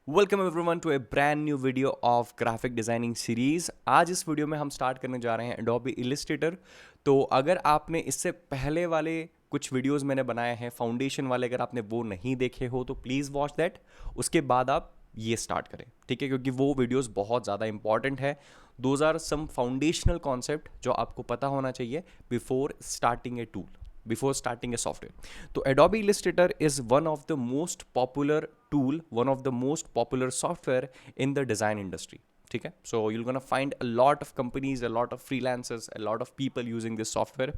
Welcome everyone to a brand new video of graphic designing series. आज इस video में हम स्टार्ट करने जा रहे हैं एडोबी इलस्ट्रेटर। तो अगर आपने इससे पहले वाले कुछ वीडियोस मैंने बनाए हैं फाउंडेशन वाले, अगर आपने वो नहीं देखे हो तो प्लीज़ वॉच दैट। उसके बाद आप ये स्टार्ट करें, ठीक है, क्योंकि वो वीडियोस बहुत ज़्यादा इंपॉर्टेंट है। Those are some foundational concept जो आपको पता होना चाहिए before starting a tool, before starting a software. तो Adobe Illustrator is one of the most popular tool, one of the most popular software in the design industry. ठीक है, so you're gonna find a lot of companies, a lot of freelancers, a lot of people using this software.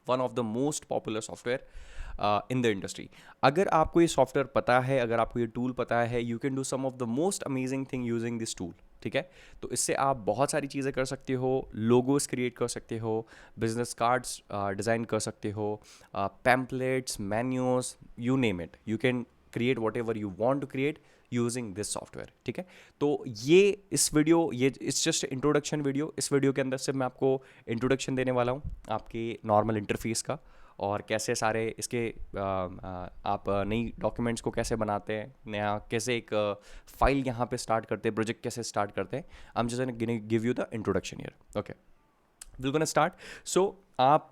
One of the most popular software in the industry. अगर आपको ये software पता है, अगर आपको ये टूल पता है, you can do some of the most amazing thing using this tool. ठीक है, तो इससे आप बहुत सारी चीज़ें कर सकते हो, लोगोस क्रिएट कर सकते हो, बिजनेस कार्ड्स डिज़ाइन कर सकते हो, pamphlets, menus, you name it, you can create whatever you want to create using this software. ठीक है, तो ये इस वीडियो, ये इट्स जस्ट इंट्रोडक्शन वीडियो। इस वीडियो के अंदर से मैं आपको इंट्रोडक्शन देने वाला हूँ आपके नॉर्मल इंटरफेस का, और कैसे सारे इसके आप नई डॉक्यूमेंट्स को कैसे बनाते हैं, नया कैसे एक फाइल यहाँ पे स्टार्ट करते हैं, प्रोजेक्ट कैसे स्टार्ट करते हैं। I am just give you the introduction here. Okay, will gonna start. So आप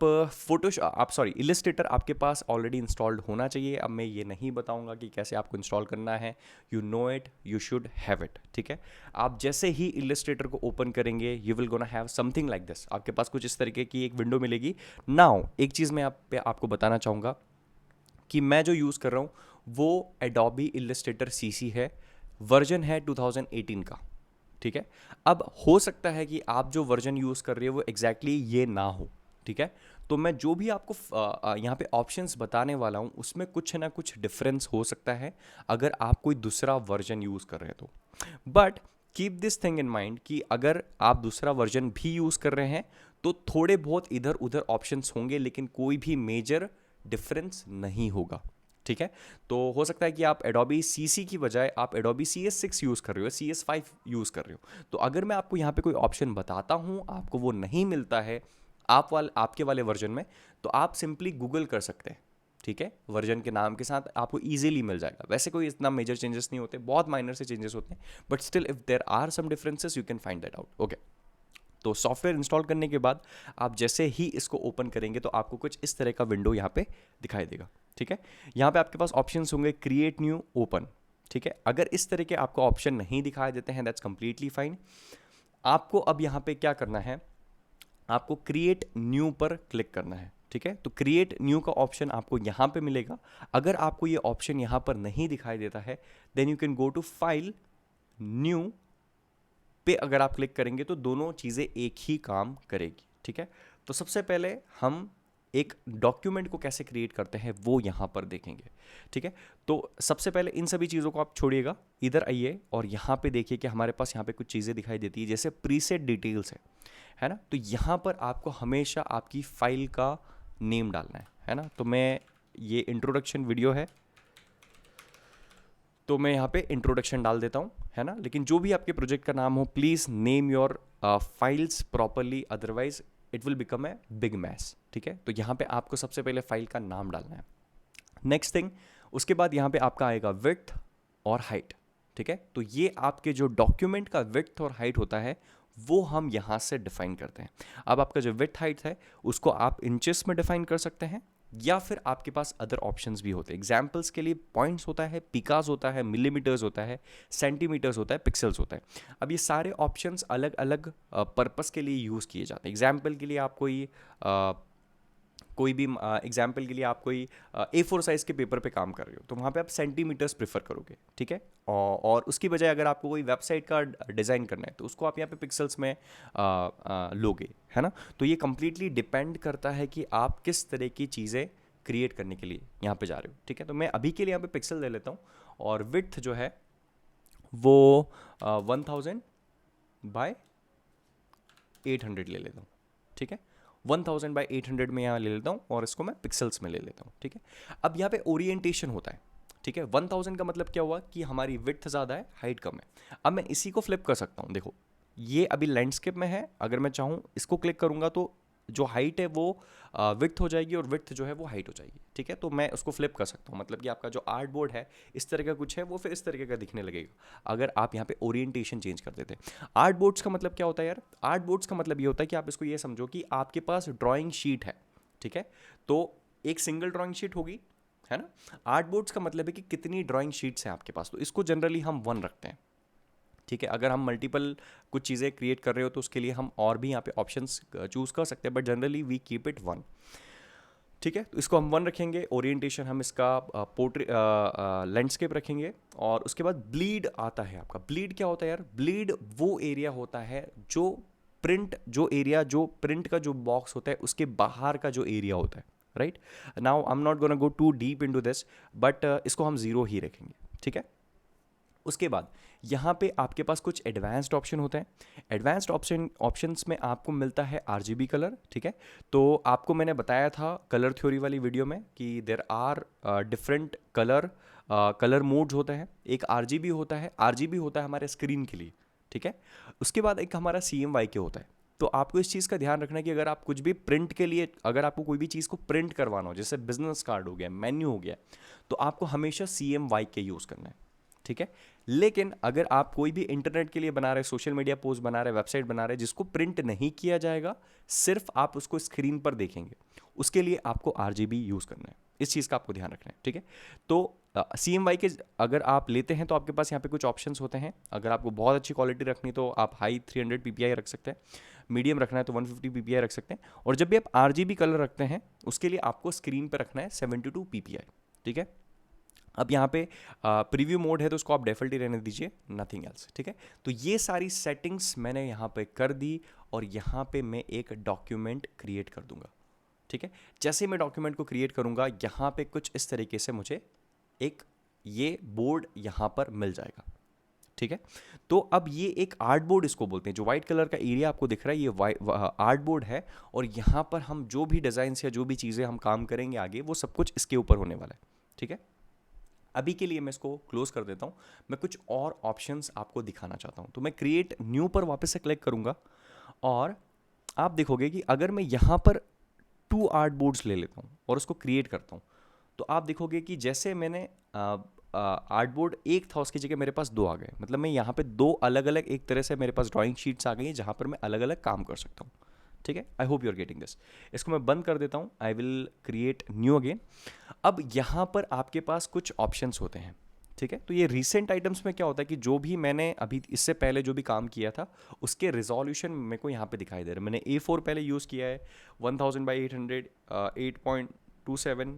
इलस्ट्रेटर आपके पास ऑलरेडी इंस्टॉल्ड होना चाहिए। अब मैं ये नहीं बताऊंगा कि कैसे आपको इंस्टॉल करना है, you know it, you should have it. ठीक है, आप जैसे ही इलस्ट्रेटर को ओपन करेंगे you will gonna have something like this. आपके पास कुछ इस तरीके की एक विंडो मिलेगी। नाउ एक चीज़ मैं आपको बताना चाहूँगा कि मैं जो यूज़ कर रहा हूँ वो एडोबी इलस्ट्रेटर सीसी है, वर्जन है 2018 का। ठीक है, अब हो सकता है कि आप जो वर्जन यूज़ कर रहे हो वो एग्जैक्टली ये ना हो। ठीक है, तो मैं जो भी आपको यहाँ पे ऑप्शंस बताने वाला हूँ उसमें कुछ ना कुछ डिफरेंस हो सकता है अगर आप कोई दूसरा वर्जन यूज़ कर रहे हैं तो। But keep this thing in mind कि अगर आप दूसरा वर्जन भी यूज़ कर रहे हैं तो थोड़े बहुत इधर उधर ऑप्शंस होंगे, लेकिन कोई भी मेजर डिफरेंस नहीं होगा। ठीक है, तो हो सकता है कि आप Adobe CC की बजाय आप Adobe CS6 यूज़ कर रहे हो, CS5 यूज़ कर रहे हो। तो अगर मैं आपको यहाँ पे कोई ऑप्शन बताता हूँ, आपको वो नहीं मिलता है आपके वाले वर्जन में, तो आप सिंपली गूगल कर सकते हैं। ठीक है, वर्जन के नाम के साथ आपको ईजिली मिल जाएगा। वैसे कोई इतना मेजर चेंजेस नहीं होते, बहुत माइनर से चेंजेस होते हैं, but still if there are some differences you can find that out. Okay, तो सॉफ्टवेयर इंस्टॉल करने के बाद आप जैसे ही इसको ओपन करेंगे तो आपको कुछ इस तरह का विंडो यहाँ पे दिखाई देगा। ठीक है, यहाँ पे आपके पास ऑप्शंस होंगे क्रिएट न्यू, ओपन। ठीक है, अगर इस तरह के आपको ऑप्शन नहीं दिखाई देते हैं दैट्स कंप्लीटली फाइन। आपको अब यहाँ पे क्या करना है, आपको क्रिएट न्यू पर क्लिक करना है। ठीक है, तो क्रिएट न्यू का ऑप्शन आपको यहाँ पे मिलेगा। अगर आपको ये ऑप्शन यहाँ पर नहीं दिखाई देता है then you can go to file, new पे अगर आप क्लिक करेंगे तो दोनों चीज़ें एक ही काम करेगी। ठीक है, तो सबसे पहले हम एक डॉक्यूमेंट को कैसे क्रिएट करते हैं वो यहाँ पर देखेंगे। ठीक है, तो सबसे पहले इन सभी चीज़ों को आप छोड़िएगा, इधर आइए और यहाँ पे देखिए कि हमारे पास यहाँ पे कुछ चीज़ें दिखाई देती है जैसे प्रीसेट डिटेल्स है ना। तो यहाँ पर आपको हमेशा आपकी फाइल का नेम डालना है ना। तो मैं ये इंट्रोडक्शन वीडियो है तो मैं यहाँ पे इंट्रोडक्शन डाल देता हूँ, है ना। लेकिन जो भी आपके प्रोजेक्ट का नाम हो please name your files properly, otherwise it will become a big mess. ठीक है, तो यहाँ पे आपको सबसे पहले फाइल का नाम डालना है। नेक्स्ट थिंग, उसके बाद यहाँ पे आपका आएगा विड्थ और हाइट। ठीक है, तो ये आपके जो डॉक्यूमेंट का विड्थ और हाइट होता है वो हम यहाँ से डिफाइन करते हैं। अब आपका जो विड्थ हाइट है उसको आप इंचेस में डिफाइन कर सकते हैं, या फिर आपके पास अदर ऑप्शंस भी होते हैं। एग्जाम्पल्स के लिए पॉइंट्स होता है, पिकास होता है, मिलीमीटर्स होता है, सेंटीमीटर्स होता है, पिक्सल्स होता है। अब ये सारे ऑप्शंस अलग अलग पर्पस के लिए यूज़ किए जाते हैं। एग्जाम्पल के लिए आप कोई भी एग्जाम्पल के लिए आप कोई A4 साइज़ के पेपर पे काम कर रहे हो तो वहाँ पे आप सेंटीमीटर्स प्रेफर करोगे। ठीक है, और उसकी बजाय अगर आपको कोई वेबसाइट का डिज़ाइन करना है तो उसको आप यहाँ पे पिक्सल्स में लोगे, है ना। तो ये कम्प्लीटली डिपेंड करता है कि आप किस तरह की चीज़ें क्रिएट करने के लिए यहाँ पे जा रहे हो। ठीक है, तो मैं अभी के लिए यहाँ पे पिक्सल ले लेता हूँ और विड्थ जो है वो 1000 बाय 800 ले लेता हूँ। ठीक है, 1000 बाई 800 में यहाँ ले लेता हूँ और इसको मैं पिक्सल्स में ले लेता हूँ। ठीक है, अब यहाँ पे ओरिएंटेशन होता है। ठीक है, 1000 का मतलब क्या हुआ कि हमारी विड्थ ज़्यादा है, हाइट कम है। अब मैं इसी को फ्लिप कर सकता हूँ। देखो ये अभी लैंडस्केप में है, अगर मैं चाहूँ इसको क्लिक करूँगा तो जो हाइट है वो विड्थ हो जाएगी और विड्थ जो है वो हाइट हो जाएगी, ठीक है। तो मैं उसको फ्लिप कर सकता हूँ, मतलब कि आपका जो आर्ट बोर्ड है इस तरह का कुछ है, वो फिर इस तरीके का दिखने लगेगा अगर आप यहाँ पे ओरिएंटेशन चेंज कर देते हैं। आर्ट बोर्ड्स का मतलब क्या होता है यार? आर्ट बोर्ड्स का मतलब ये होता है कि आप इसको ये समझो कि आपके पास ड्राइंग शीट है, ठीक है। तो एक सिंगल ड्राइंग शीट होगी, है ना। आर्ट बोर्ड्स का मतलब है कि कितनी ड्राइंग शीट्स हैं आपके पास, तो इसको जनरली हम 1 रखते हैं, ठीक है। अगर हम मल्टीपल कुछ चीज़ें क्रिएट कर रहे हो तो उसके लिए हम और भी यहाँ पे ऑप्शंस चूज कर सकते हैं, but generally we keep it 1, ठीक है। तो इसको हम 1 रखेंगे। ओरिएंटेशन हम इसका पोर्ट्रे लैंडस्केप रखेंगे। और उसके बाद ब्लीड आता है आपका। ब्लीड क्या होता है यार? ब्लीड वो एरिया होता है जो प्रिंट का जो बॉक्स होता है उसके बाहर का जो एरिया होता है, right. Now I am not gonna go too deep into this, but इसको हम 0 ही रखेंगे, ठीक है। उसके बाद यहाँ पे आपके पास कुछ एडवांस्ड ऑप्शन होते हैं। एडवांस्ड ऑप्शंस में आपको मिलता है आरजीबी कलर, ठीक है। तो आपको मैंने बताया था कलर थ्योरी वाली वीडियो में कि there are different colour modes होते हैं। एक आरजीबी होता है, आरजीबी होता है हमारे स्क्रीन के लिए, ठीक है। उसके बाद एक हमारा CMYK होता है। तो आपको इस चीज़ का ध्यान रखना है कि अगर आप कुछ भी प्रिंट के लिए, अगर आपको कोई भी चीज़ को प्रिंट करवाना हो, जैसे बिजनेस कार्ड हो गया, मेन्यू हो गया, तो आपको हमेशा CMYK यूज़ करना है, ठीक है। लेकिन अगर आप कोई भी इंटरनेट के लिए बना रहे, सोशल मीडिया पोस्ट बना रहे, वेबसाइट बना रहे जिसको प्रिंट नहीं किया जाएगा, सिर्फ आप उसको स्क्रीन पर देखेंगे, उसके लिए आपको RGB यूज़ करना है। इस चीज़ का आपको ध्यान रखना है, ठीक है। तो CMYK अगर आप लेते हैं तो आपके पास यहाँ पे कुछ ऑप्शंस होते हैं। अगर आपको बहुत अच्छी क्वालिटी रखनी तो आप हाई 300 PPI रख सकते हैं, मीडियम रखना है तो 150 PPI रख सकते हैं, और जब भी आप RGB कलर रखते हैं उसके लिए आपको स्क्रीन पर रखना है 72 PPI, ठीक है। अब यहाँ पे प्रीव्यू मोड है तो उसको आप डिफ़ॉल्ट ही रहने दीजिए, नथिंग एल्स, ठीक है। तो ये सारी सेटिंग्स मैंने यहाँ पे कर दी और यहाँ पे मैं एक डॉक्यूमेंट क्रिएट कर दूंगा, ठीक है। जैसे मैं डॉक्यूमेंट को क्रिएट करूंगा यहाँ पे कुछ इस तरीके से मुझे एक ये बोर्ड यहाँ पर मिल जाएगा, ठीक है। तो अब ये एक आर्ट बोर्ड इसको बोलते हैं। जो व्हाइट कलर का एरिया आपको दिख रहा है ये आर्ट बोर्ड है, और यहाँ पर हम जो भी डिज़ाइंस या जो भी चीज़ें हम काम करेंगे आगे वो सब कुछ इसके ऊपर होने वाला है, ठीक है। अभी के लिए मैं इसको क्लोज कर देता हूँ। मैं कुछ और ऑप्शंस आपको दिखाना चाहता हूँ। तो मैं क्रिएट न्यू पर वापस से क्लिक करूँगा और आप देखोगे कि अगर मैं यहाँ पर 2 आर्ट बोर्ड्स ले लेता हूँ और उसको क्रिएट करता हूँ, तो आप देखोगे कि जैसे मैंने आर्ट बोर्ड एक था उसकी जगह मेरे पास 2 आ गए। मतलब मैं यहाँ पे 2 अलग अलग एक तरह से मेरे पास ड्राइंग शीट्स आ गई हैं जहाँ पर मैं अलग अलग काम कर सकता हूँ, ठीक है। I hope you are getting this. इसको मैं बंद कर देता हूँ। I will create new again. अब यहाँ पर आपके पास कुछ ऑप्शंस होते हैं, ठीक है। तो ये रिसेंट आइटम्स में क्या होता है कि जो भी मैंने अभी इससे पहले जो भी काम किया था उसके रिजोल्यूशन मेरे को यहाँ पे दिखाई दे रहा है। मैंने A4 पहले यूज़ किया है 1000 by 800 8.27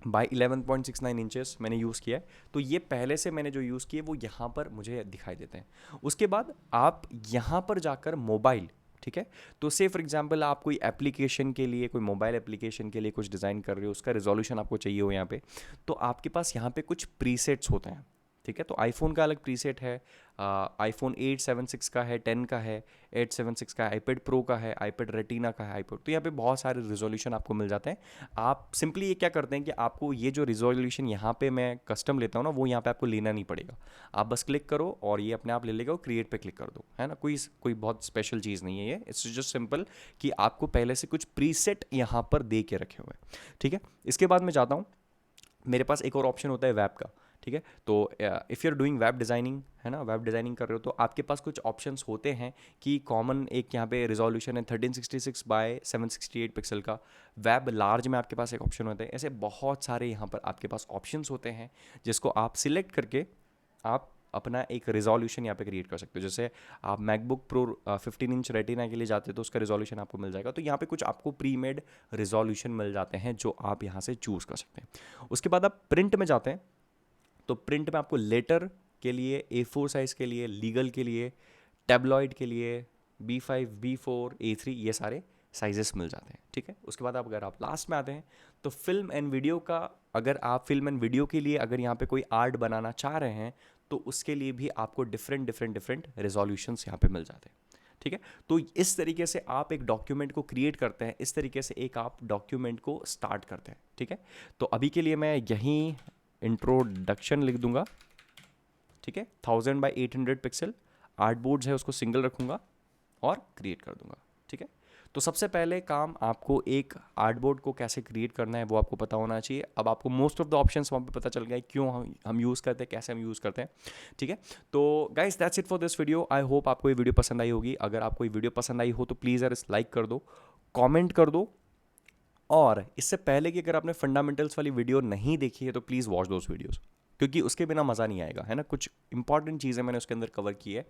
बाई 11.69 इंचेस मैंने यूज़ किया है। तो ये पहले से मैंने जो यूज़ किए वो यहाँ पर मुझे दिखाई देते हैं। उसके बाद आप यहाँ पर जाकर मोबाइल, ठीक है। तो से फॉर एग्जांपल आप कोई एप्लीकेशन के लिए, कोई मोबाइल एप्लीकेशन के लिए कुछ डिज़ाइन कर रहे हो, उसका रिजोल्यूशन आपको चाहिए हो यहाँ पे, तो आपके पास यहाँ पे कुछ प्रीसेट्स होते हैं, ठीक है। तो आईफोन का अलग प्रीसेट है, आईफोन 876 का है, 10 का है, 876 का है, आईपैड प्रो का है, आईपैड रेटिना का है, आईपैड। तो यहाँ पे बहुत सारे रिजोल्यूशन आपको मिल जाते हैं। आप सिंपली ये क्या करते हैं कि आपको ये जो रिजोल्यूशन यहाँ पे मैं कस्टम लेता हूँ ना, वो यहाँ पे आपको लेना नहीं पड़ेगा। आप बस क्लिक करो और ये अपने आप ले लेगा, और क्रिएट पे क्लिक कर दो, है ना। कोई बहुत स्पेशल चीज़ नहीं है ये, इट्स जस्ट सिंपल कि आपको पहले से कुछ प्रीसेट यहाँ पर दे के रखे हुए हैं, ठीक है। इसके बाद मैं जाता हूँ, मेरे पास एक और ऑप्शन होता है वेब का, ठीक है। तो if you are doing web designing, है ना, वेब डिज़ाइनिंग कर रहे हो तो आपके पास कुछ ऑप्शंस होते हैं कि कॉमन एक यहाँ पे रिजोल्यूशन है 1366 बाय 768 पिक्सल का। वेब लार्ज में आपके पास एक ऑप्शन होता है। ऐसे बहुत सारे यहाँ पर आपके पास ऑप्शंस होते हैं जिसको आप सिलेक्ट करके आप अपना एक रिजोल्यूशन यहाँ पे क्रिएट कर सकते हो। जैसे आप मैकबुक प्रो 15 इंच रेटिना के लिए जाते हो तो उसका रिजोल्यूशन आपको मिल जाएगा। तो यहाँ पे कुछ आपको प्री मेड रिजोल्यूशन मिल जाते हैं जो आप यहाँ से चूज़ कर सकते हैं। उसके बाद आप प्रिंट में जाते हैं, तो प्रिंट में आपको लेटर के लिए, A4 साइज़ के लिए, लीगल के लिए, टैबलॉइड के लिए, B5, B4, A3 ये सारे साइजेस मिल जाते हैं, ठीक है। उसके बाद अगर आप लास्ट में आते हैं तो फिल्म एंड वीडियो का, अगर आप फिल्म एंड वीडियो के लिए अगर यहाँ पे कोई आर्ट बनाना चाह रहे हैं तो उसके लिए भी आपको डिफरेंट रेजोल्यूशंस यहाँ पे मिल जाते हैं, ठीक है। तो इस तरीके से आप एक डॉक्यूमेंट को क्रिएट करते हैं, इस तरीके से एक आप डॉक्यूमेंट को स्टार्ट करते हैं, ठीक है। तो अभी के लिए मैं यहीं इंट्रोडक्शन लिख दूंगा, ठीक है। 1000 by 800 पिक्सल आर्ट बोर्ड्स है उसको सिंगल रखूंगा और क्रिएट कर दूंगा, ठीक है। तो सबसे पहले काम आपको एक आर्टबोर्ड को कैसे क्रिएट करना है वो आपको पता होना चाहिए। अब आपको मोस्ट ऑफ द ऑप्शंस वहाँ पे पता चल गया है, क्यों हम यूज़ करते हैं, कैसे हम यूज़ करते हैं। ठीक है, तो guys that's it for this video. I hope आपको ये वीडियो पसंद आई होगी। अगर आपको ये वीडियो पसंद आई हो तो प्लीज़ यार इस लाइक कर दो, कॉमेंट कर दो, और इससे पहले कि अगर आपने फंडामेंटल्स वाली वीडियो नहीं देखी है तो प्लीज़ वॉच दोस वीडियोस, क्योंकि उसके बिना मज़ा नहीं आएगा, है ना। कुछ इंपॉर्टेंट चीज़ें मैंने उसके अंदर कवर की है।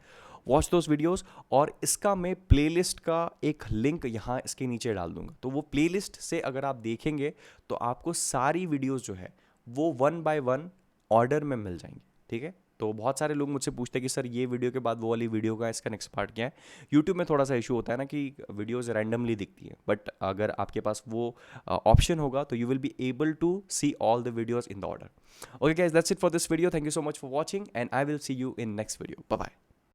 वॉच दोस वीडियोस, और इसका मैं प्लेलिस्ट का एक लिंक यहाँ इसके नीचे डाल दूंगा, तो वो प्लेलिस्ट से अगर आप देखेंगे तो आपको सारी वीडियोस जो है वो 1 बाय 1 ऑर्डर में मिल जाएंगी। ठीक है, तो बहुत सारे लोग मुझसे पूछते हैं कि सर ये वीडियो के बाद वो वाली वीडियो का इसका नेक्स्ट पार्ट क्या है। यूट्यूब में थोड़ा सा इशू होता है ना कि वीडियोज़ रैंडमली दिखती है, बट अगर आपके पास वो ऑप्शन होगा तो you will be able to see all the videos in the order. Okay guys, that's it for this video. Thank you so much for watching and I will see you in next video. Bye bye.